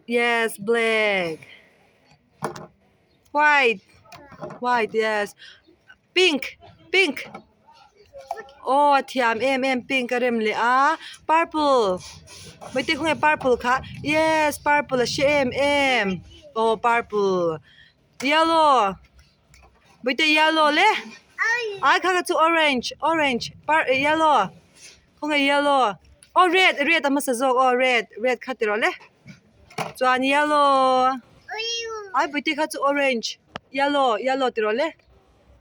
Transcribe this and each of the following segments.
Yes, black. White. White, yes. Pink. Pink. Oh, thiam em pink ka rem le a. Purple. Mai te khong purple kha. Yes, purple she em. Oh, purple. Yellow. Mai te yellow le. Ai kha chu orange. Orange. Yellow. Khong yellow. Oh, red. Red ama sa zok. Oh, red. Red kha te ro le. Chuan yellow. Ai mai te kha chu orange. Yellow. Yellow te ro le.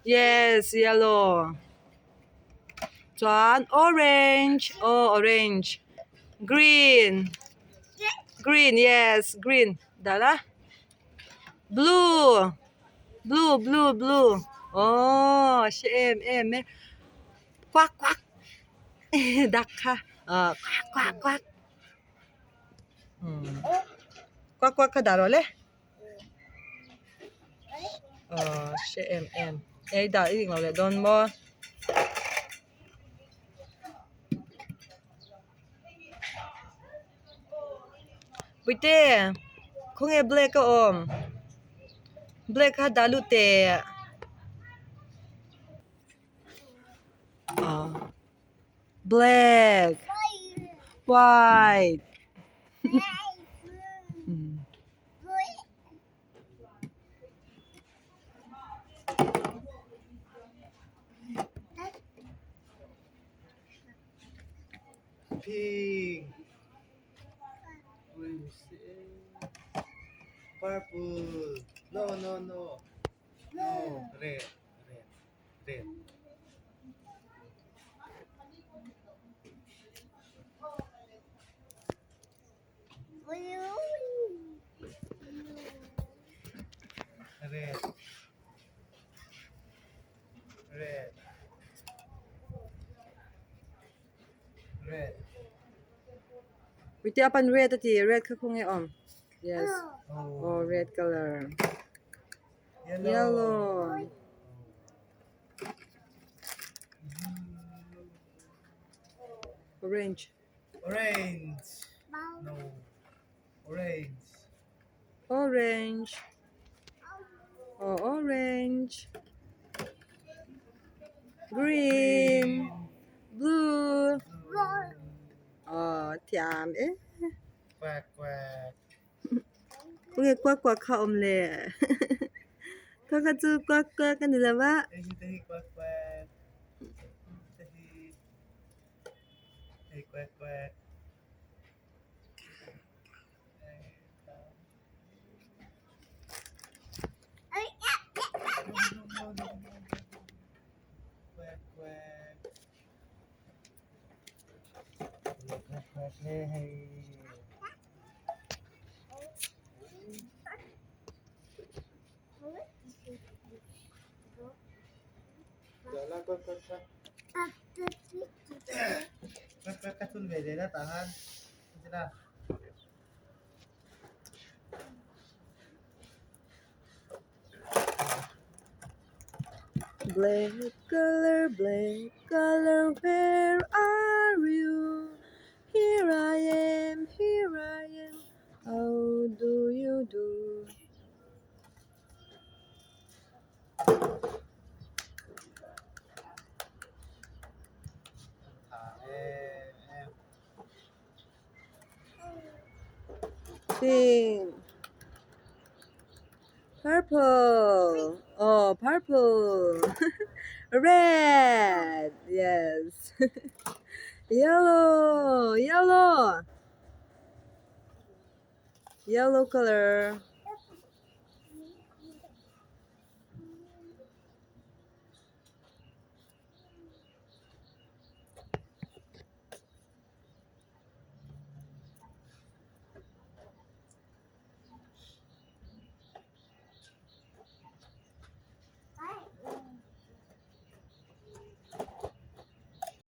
Yes, yellow. Chuan orange. Oh, orange. Green. Green, yes, green. Dala. Blue. Blue. Oh, she em. Quack. Duck ha. Quack. Quack ka daro le. She em. Eh, da, ý ngồi lại don mo. Bite, không nghe black ka om. Black ha dalu te. Black. White. Pink. Green. Purple. No. No. Red. Red. Bite apan red ati red ka không nghe om. Yes. Oh, red color. Yellow. Orange. No. Orange. Orange. Oh, orange. Green. Blue. Oh, thiam eh. Quack. Không nghe quack ka om le. Ka chu quack ka ni la ba. Tahi quack. Tahi quack. No. Quack. Hey. Dala quack. Quack katun về đấy đó tahan. Sila. Black color, where are you? Here I am. How do you do? Em. Pink. Purple. Oh, purple. Red. Yes. Yellow. Yellow color.